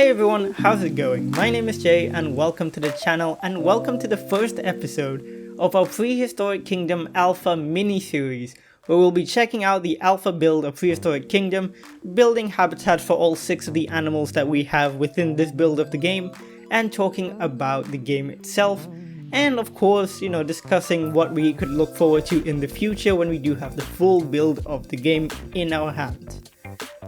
Hey everyone, how's it going? My name is Jay and welcome to the channel and welcome to the first episode of our Prehistoric Kingdom Alpha mini-series, where we'll be checking out the alpha build of Prehistoric Kingdom, building habitats for all 6 of the animals that we have within this build of the game, and talking about the game itself, and of course, discussing what we could look forward to in the future when we do have the full build of the game in our hands.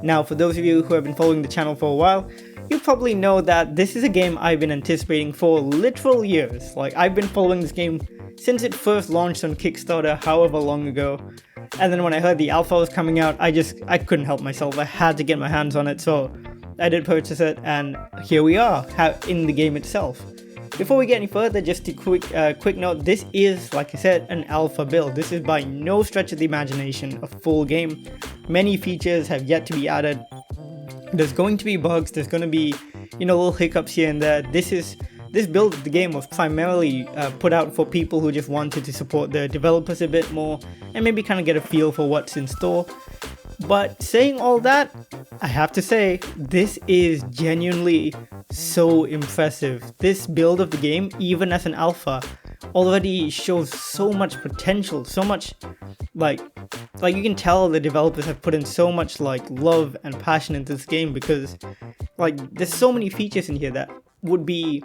Now, for those of you who have been following the channel for a while, you probably know that this is a game I've been anticipating for literal years. Like, I've been following this game since it first launched on Kickstarter however long ago. And then when I heard the alpha was coming out, I couldn't help myself. I had to get my hands on it, so I did purchase it, and here we are, in the game itself. Before we get any further, just a quick note, this is, like I said, an alpha build. This is by no stretch of the imagination a full game. Many features have yet to be added. There's going to be bugs, there's going to be, little hiccups here and there. This build of the game was primarily put out for people who just wanted to support their developers a bit more and maybe kind of get a feel for what's in store. But saying all that, I have to say, this is genuinely so impressive. This build of the game, even as an alpha, already shows so much potential, so much, like you can tell the developers have put in so much love and passion into this game, because there's so many features in here that would be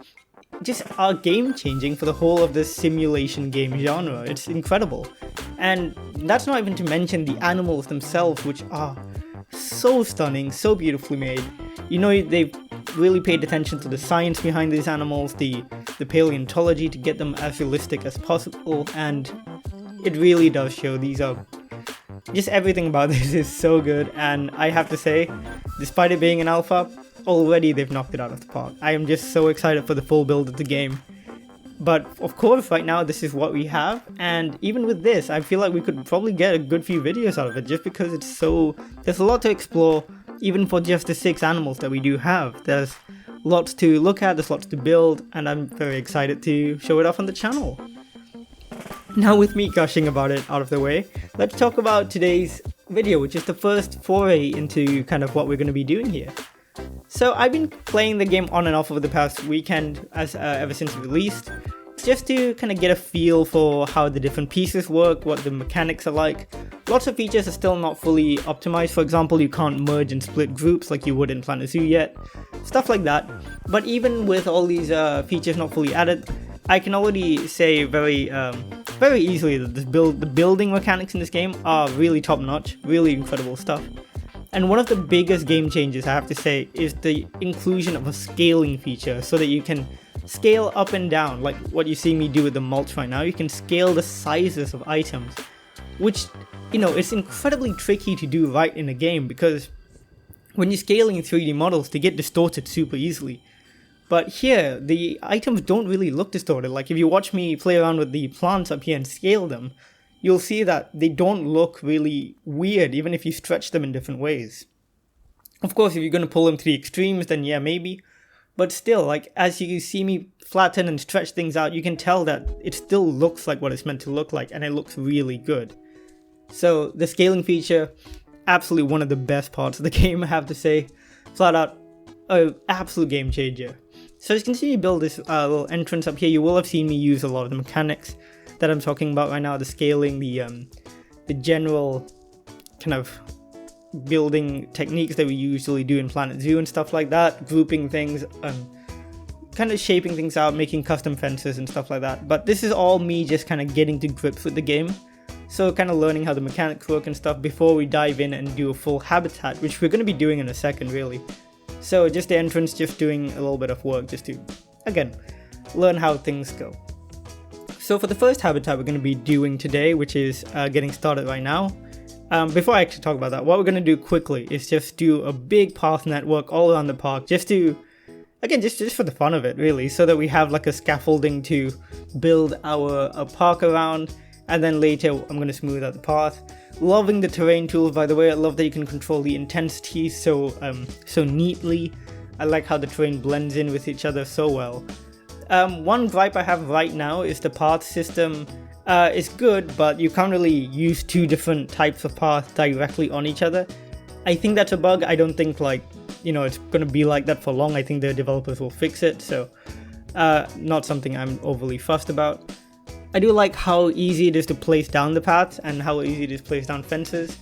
are game changing for the whole of this simulation game genre. It's incredible. And that's not even to mention the animals themselves, which are so stunning, so beautifully made. They've really paid attention to the science behind these animals, the paleontology to get them as realistic as possible, and it really does show. These are just everything about this is so good, and I have to say, despite it being an alpha, already they've knocked it out of the park. I am just so excited for the full build of the game. But of course, right now this is what we have, and even with this, I feel like we could probably get a good few videos out of it, just because there's a lot to explore, even for just the 6 animals that we do have. There's lots to look at, there's lots to build, and I'm very excited to show it off on the channel. Now, with me gushing about it out of the way, let's talk about today's video, which is the first foray into kind of what we're going to be doing here. So I've been playing the game on and off over the past weekend, ever since it released, just to kind of get a feel for how the different pieces work, what the mechanics are like. Lots of features are still not fully optimized. For example, you can't merge and split groups like you would in Planet Zoo yet, stuff like that. But even with all these features not fully added, I can already say very easily that the building mechanics in this game are really top notch, really incredible stuff. And one of the biggest game changes, I have to say, is the inclusion of a scaling feature, so that you can scale up and down, like what you see me do with the mulch right now. You can scale the sizes of items, which, it's incredibly tricky to do right in a game, because when you're scaling 3D models, they get distorted super easily. But here, the items don't really look distorted. Like, if you watch me play around with the plants up here and scale them, you'll see that they don't look really weird, even if you stretch them in different ways. Of course, if you're going to pull them to the extremes, then yeah, maybe. But still, as you see me flatten and stretch things out, you can tell that it still looks like what it's meant to look like, and it looks really good. So, the scaling feature, absolutely one of the best parts of the game, I have to say. Flat out, an absolute game changer. So as you can see, you build this little entrance up here. You will have seen me use a lot of the mechanics that I'm talking about right now, the scaling, the general kind of building techniques that we usually do in Planet Zoo and stuff like that, grouping things, kind of shaping things out, making custom fences and stuff like that. But this is all me just kind of getting to grips with the game, so kind of learning how the mechanics work and stuff before we dive in and do a full habitat, which we're going to be doing in a second, really. So just the entrance, just doing a little bit of work just to, again, learn how things go. So for the first habitat we're going to be doing today, which is getting started right now, before I actually talk about that, what we're going to do quickly is just do a big path network all around the park, just to, again, just for the fun of it, really, so that we have a scaffolding to build a park around, and then later I'm going to smooth out the path. Loving the terrain tools, by the way. I love that you can control the intensity so neatly. I like how the terrain blends in with each other so well. One gripe I have right now is the path system is good, but you can't really use 2 different types of paths directly on each other. I think that's a bug. I don't think it's going to be like that for long. I think the developers will fix it, so not something I'm overly fussed about. I do like how easy it is to place down the paths and how easy it is to place down fences.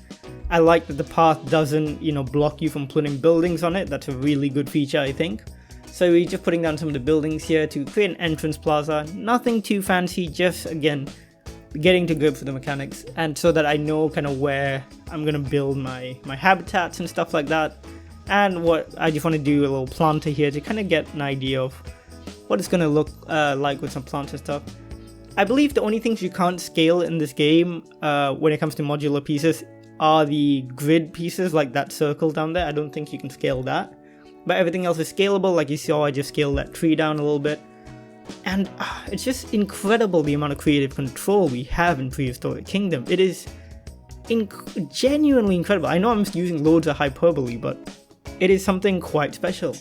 I like that the path doesn't, block you from putting buildings on it. That's a really good feature, I think. So we're just putting down some of the buildings here to create an entrance plaza. Nothing too fancy, just again, getting to grips with the mechanics, and so that I know kind of where I'm going to build my habitats and stuff like that. And what I just want to do a little planter here to kind of get an idea of what it's going to look like with some planter stuff. I believe the only things you can't scale in this game when it comes to modular pieces are the grid pieces, like that circle down there. I don't think you can scale that. But everything else is scalable. Like you saw, I just scaled that tree down a little bit. And it's just incredible the amount of creative control we have in Prehistoric Kingdom. It is genuinely incredible. I know I'm using loads of hyperbole, but it is something quite special.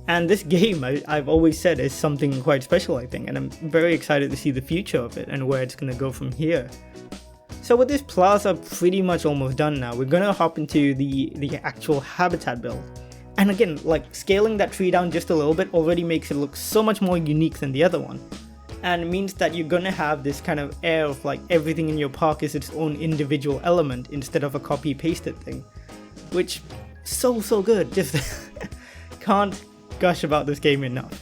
And this game, I've always said, is something quite special, I think. And I'm very excited to see the future of it and where it's going to go from here. So with this plaza pretty much almost done now, we're going to hop into the actual habitat build. And again, like scaling that tree down just a little bit already makes it look so much more unique than the other one. And it means that you're going to have this kind of air of like everything in your park is its own individual element instead of a copy pasted thing. Which, so good. Just can't gush about this game enough.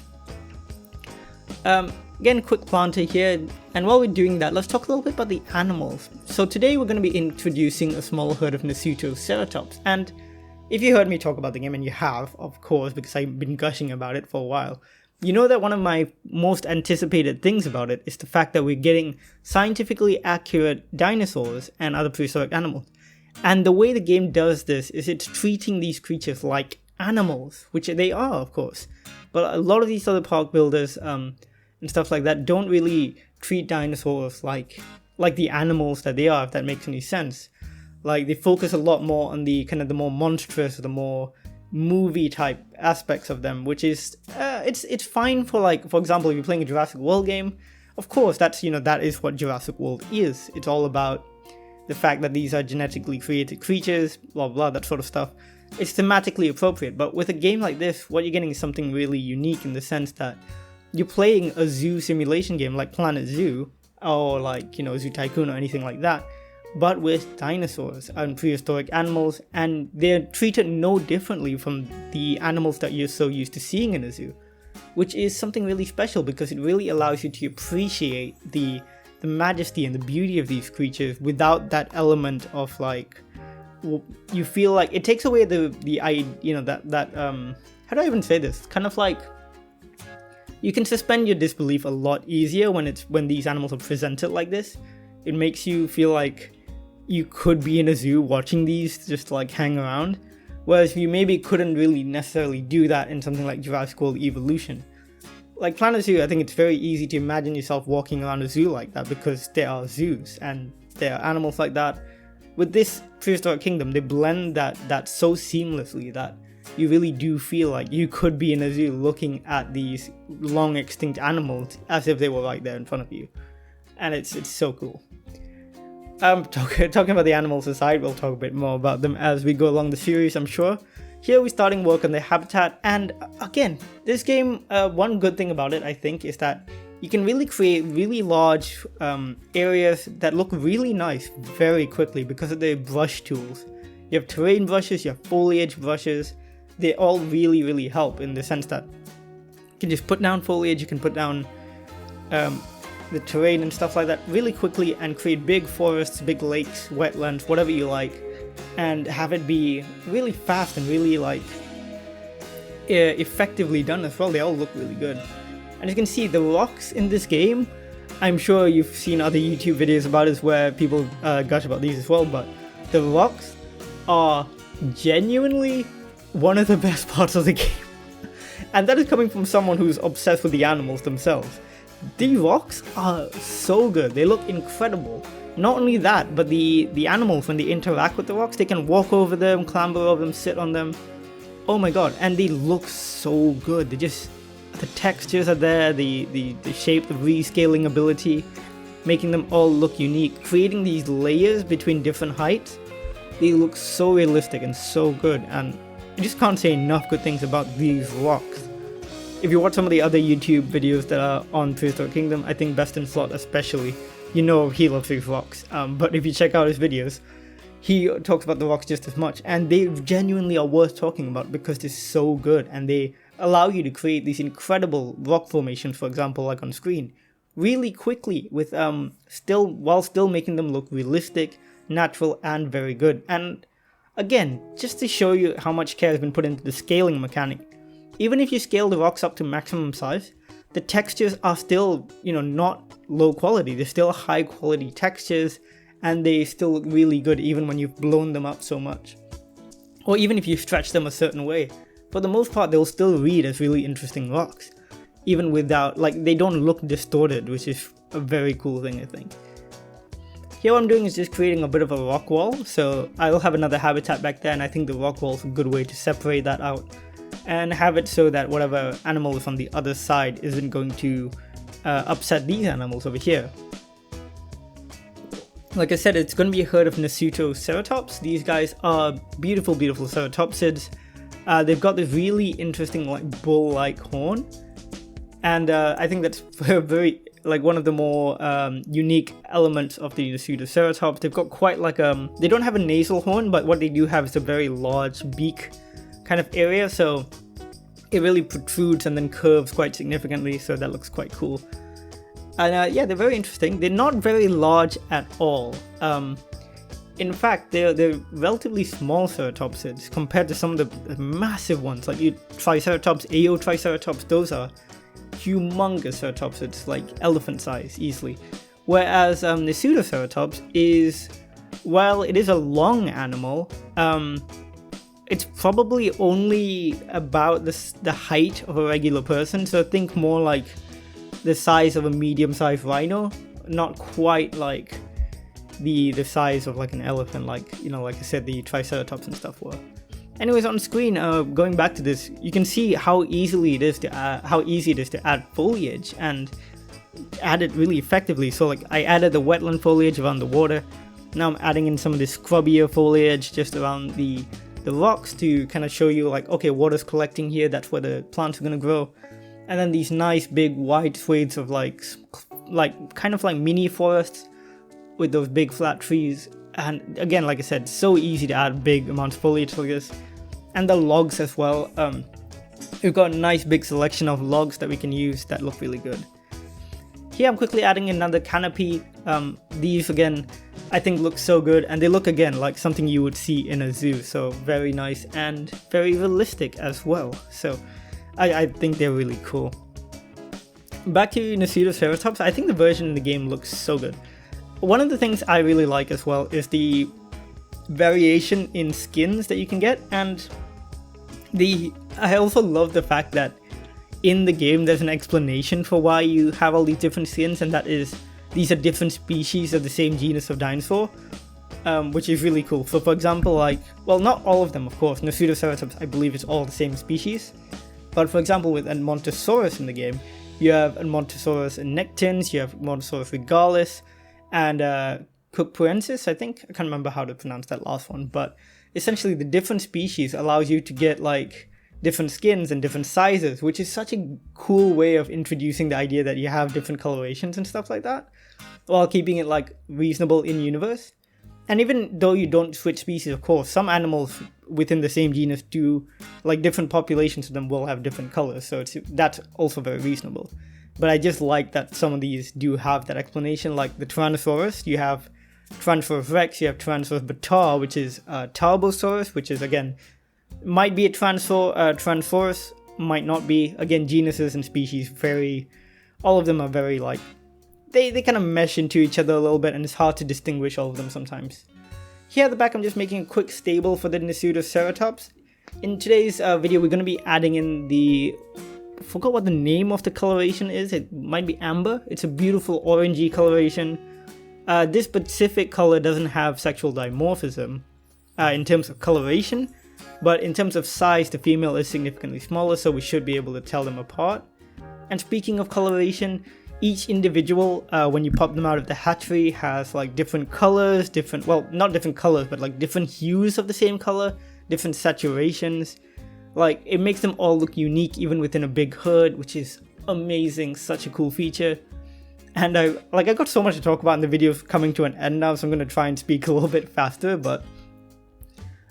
Again, quick planter here, and while we're doing that, let's talk a little bit about the animals. So today we're going to be introducing a small herd of Nasutoceratops, and if you heard me talk about the game, and you have, of course, because I've been gushing about it for a while, you know that one of my most anticipated things about it is the fact that we're getting scientifically accurate dinosaurs and other prehistoric animals. And the way the game does this is it's treating these creatures like animals, which they are, of course. But a lot of these other park builders and stuff like that don't really treat dinosaurs like the animals that they are, if that makes any sense. Like, they focus a lot more on the kind of the more monstrous, the more movie type aspects of them, which is it's fine for, like, for example, if you're playing a Jurassic World game, of course that is what Jurassic World is. It's all about the fact that these are genetically created creatures, blah blah, that sort of stuff. It's thematically appropriate, but with a game like this, what you're getting is something really unique in the sense that you're playing a zoo simulation game like Planet Zoo, or like, Zoo Tycoon or anything like that, but with dinosaurs and prehistoric animals, and they're treated no differently from the animals that you're so used to seeing in a zoo, which is something really special because it really allows you to appreciate the majesty and the beauty of these creatures without that element of, like, you feel like it takes away that how do I even say this? Kind of like, you can suspend your disbelief a lot easier when these animals are presented like this. It makes you feel like you could be in a zoo watching these just like hang around, whereas you maybe couldn't really necessarily do that in something like Jurassic World Evolution. Like Planet Zoo, I think it's very easy to imagine yourself walking around a zoo like that because there are zoos and there are animals like that. With this Prehistoric Kingdom, they blend that so seamlessly that you really do feel like you could be in a zoo looking at these long extinct animals as if they were right there in front of you. And it's so cool. Talking about the animals aside, we'll talk a bit more about them as we go along the series, I'm sure. Here we're starting work on the habitat, and again, this game, one good thing about it, I think, is that you can really create really large areas that look really nice very quickly because of the brush tools. You have terrain brushes, you have foliage brushes. They all really help in the sense that you can just put down foliage, you can put down the terrain and stuff like that really quickly and create big forests, big lakes, wetlands, whatever you like, and have it be really fast and really like effectively done as well. They all look really good. And you can see the rocks in this game, I'm sure you've seen other YouTube videos about this where people gush about these as well, but the rocks are genuinely one of the best parts of the game. And that is coming from someone who's obsessed with the animals themselves. The rocks are so good, they look incredible. Not only that, but the animals, when they interact with the rocks, they can walk over them, clamber over them, sit on them. Oh my god, and they look so good. The textures are there, the shape, the rescaling ability, making them all look unique. Creating these layers between different heights, they look so realistic and so good. And I just can't say enough good things about these rocks. If you watch some of the other YouTube videos that are on Prehistoric Kingdom, I think Best in Slot especially, you know he loves these rocks. But if you check out his videos, he talks about the rocks just as much, and they genuinely are worth talking about because they're so good and they allow you to create these incredible rock formations, for example, like on screen, really quickly with while still making them look realistic, natural, and very good. And again, just to show you how much care has been put into the scaling mechanic, even if you scale the rocks up to maximum size, the textures are still, not low quality. They're still high quality textures, and they still look really good even when you've blown them up so much. Or even if you stretch them a certain way. For the most part, they'll still read as really interesting rocks. Even without, they don't look distorted, which is a very cool thing, I think. Here what I'm doing is just creating a bit of a rock wall. So I'll have another habitat back there, and I think the rock wall is a good way to separate that out. And have it so that whatever animal is on the other side isn't going to upset these animals over here. Like I said, it's going to be a herd of Nasutoceratops. These guys are beautiful, beautiful ceratopsids. They've got this really interesting bull-like horn. And I think that's very one of the more unique elements of the Nasutoceratops. They've got quite they don't have a nasal horn, but what they do have is a very large beak kind of area, so it really protrudes and then curves quite significantly, so that looks quite cool. And yeah, they're very interesting. They're not very large at all. In fact, they're relatively small ceratopsids compared to some of the massive ones, like Triceratops, Triceratops. Those are humongous ceratopsids, like elephant size easily. Whereas Nasutoceratops is, while it is a long animal, it's probably only about the height of a regular person, so think more like the size of a medium-sized rhino, not quite like the size of an elephant, like I said, the Triceratops and stuff were. Anyways, on screen, going back to this, you can see how easy it is to add foliage and add it really effectively. So I added the wetland foliage around the water. Now I'm adding in some of this scrubbier foliage just around the rocks to kind of show you okay, water's collecting here, that's where the plants are going to grow. And then these nice big wide swathes of kind of mini forests with those big flat trees. And again, like I said, so easy to add big amounts of foliage like this. And the logs as well. We've got a nice big selection of logs that we can use that look really good. Here I'm quickly adding another canopy. These again, I think look so good, and they look again like something you would see in a zoo, so very nice and very realistic as well. So I think they're really cool. Back to Nasutoceratops, I think the version in the game looks so good. One of the things I really like as well is the variation in skins that you can get, and I also love the fact that in the game there's an explanation for why you have all these different skins, and that is these are different species of the same genus of dinosaur, which is really cool. So for example, well, not all of them, of course. Nasutoceratops, I believe, is all the same species, but for example with Edmontosaurus in the game, you have Edmontosaurus nectans, you have Edmontosaurus regalis, and Cookpuensis, I think. I can't remember how to pronounce that last one, but essentially the different species allows you to get different skins and different sizes, which is such a cool way of introducing the idea that you have different colorations and stuff like that, while keeping it reasonable in universe. And even though you don't switch species, of course, some animals within the same genus do, different populations of them will have different colors, so that's also very reasonable. But I just like that some of these do have that explanation, like the Tyrannosaurus, you have Tyrannosaurus rex, you have Tyrannosaurus bataar, which is Tarbosaurus, which is, again, might be a Tyrannosaurus, might not be. Again, genuses and species all of them are very they kind of mesh into each other a little bit, and it's hard to distinguish all of them sometimes. Here at the back, I'm just making a quick stable for the Nasutoceratops. In today's video, we're going to be adding in I forgot what the name of the coloration is. It might be amber. It's a beautiful orangey coloration. This specific color doesn't have sexual dimorphism in terms of coloration, but in terms of size, the female is significantly smaller, so we should be able to tell them apart. And speaking of coloration, each individual, when you pop them out of the hatchery, has different colors, well, not different colors, but different hues of the same color different saturations. Like, it makes them all look unique even within a big hood, which is amazing, such a cool feature. And I got so much to talk about, and the video's coming to an end now, so I'm going to try and speak a little bit faster, but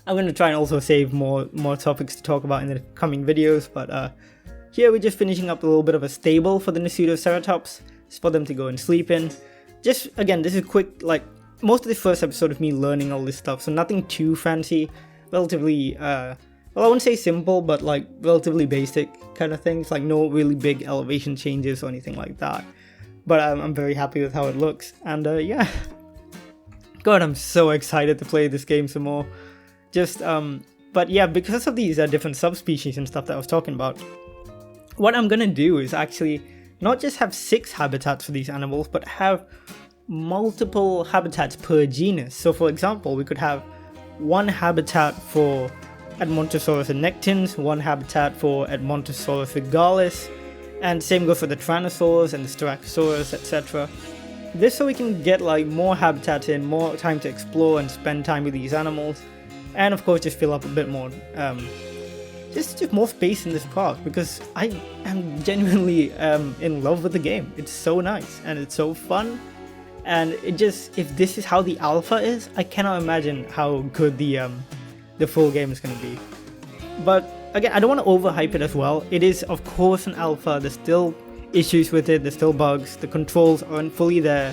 I'm going to try and also save more topics to talk about in the coming videos. But here we're just finishing up a little bit of a stable for the Nasutoceratops, just for them to go and sleep in. Just, again, this is quick, like, most of the first episode of me learning all this stuff, so nothing too fancy, relatively, well, I wouldn't say simple, but like relatively basic kind of things, like no really big elevation changes or anything like that. But I'm very happy with how it looks, and yeah. God, I'm so excited to play this game some more. Just, but yeah, because of these different subspecies and stuff that I was talking about, what I'm gonna do is actually not just have 6 habitats for these animals, but have multiple habitats per genus. So for example, we could have one habitat for Edmontosaurus annectens, one habitat for Edmontosaurus regalis, and same goes for the Tyrannosaurus and the Styracosaurus, etc. This so we can get like more habitats in, more time to explore and spend time with these animals, and of course just fill up a bit more, just more space in this park, because I am genuinely in love with the game. It's so nice and it's so fun, and it just, if this is how the alpha is, I cannot imagine how good the full game is going to be. But again, I don't want to overhype it as well. It is of course an alpha, there's still issues with it, there's still bugs, the controls aren't fully there,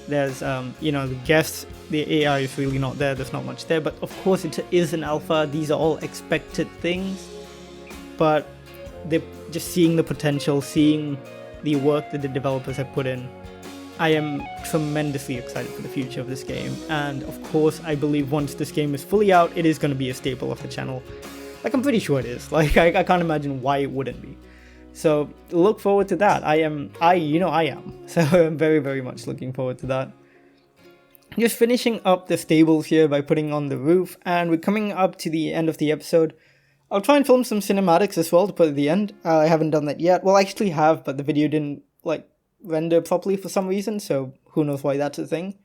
there's you know, the guests, the AI is really not there, there's not much there, but of course it is an alpha, these are all expected things. But they're just seeing the potential, seeing the work that the developers have put in. I am tremendously excited for the future of this game, and of course I believe once this game is fully out, it is going to be a staple of the channel. Like, I'm pretty sure it is. Like, I can't imagine why it wouldn't be. So look forward to that. I am. So I'm very, very much looking forward to that. Just finishing up the stables here by putting on the roof, and we're coming up to the end of the episode. I'll try and film some cinematics as well to put at the end. I haven't done that yet. Well, I actually have, but the video didn't like render properly for some reason, so who knows why that's a thing.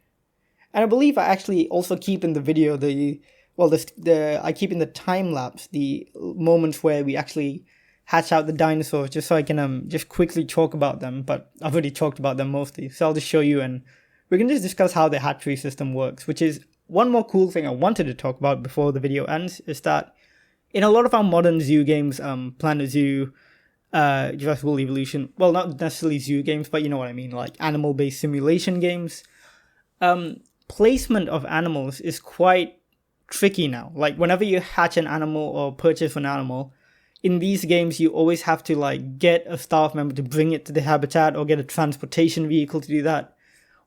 And I believe I actually also keep in the video I keep in the time lapse the moments where we actually hatch out the dinosaurs, just so I can just quickly talk about them. But I've already talked about them mostly, so I'll just show you, and we can just discuss how the hatchery system works. Which is one more cool thing I wanted to talk about before the video ends, is that in a lot of our modern zoo games, Planet Zoo, Jurassic World Evolution, well, not necessarily zoo games, but you know what I mean, like animal-based simulation games, placement of animals is quite tricky now. Like, whenever you hatch an animal or purchase an animal, in these games you always have to like get a staff member to bring it to the habitat, or get a transportation vehicle to do that.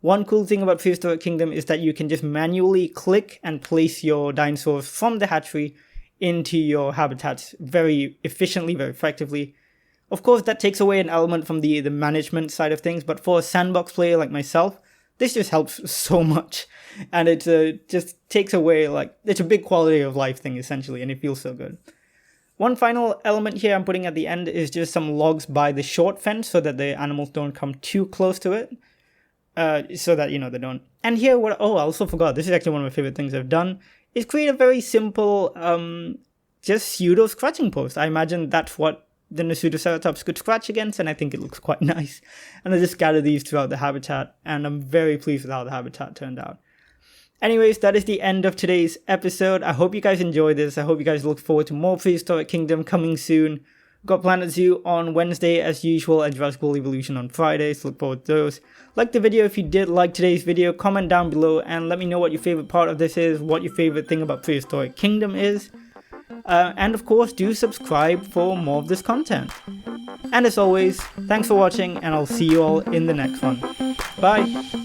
One cool thing about Prehistoric Kingdom is that you can just manually click and place your dinosaurs from the hatchery into your habitats very efficiently, very effectively. Of course, that takes away an element from the management side of things, but for a sandbox player like myself, this just helps so much. And it just takes away, like, it's a big quality of life thing essentially, and it feels so good. One final element here I'm putting at the end is just some logs by the short fence, so that the animals don't come too close to it. So that, you know, they don't. And here, I also forgot, this is actually one of my favorite things I've done, is create a very simple, just pseudo scratching post. I imagine that's what the Nasutoceratops could scratch against, and I think it looks quite nice. And I just scattered these throughout the habitat, and I'm very pleased with how the habitat turned out. Anyways, that is the end of today's episode. I hope you guys enjoyed this. I hope you guys look forward to more Prehistoric Kingdom coming soon. Got Planet Zoo on Wednesday as usual, and Jurassic World Evolution on Fridays. Look forward to those. Like the video if you did like today's video. Comment down below and let me know what your favorite part of this is, what your favorite thing about Prehistoric Kingdom is. And of course, do subscribe for more of this content. And as always, thanks for watching, and I'll see you all in the next one. Bye!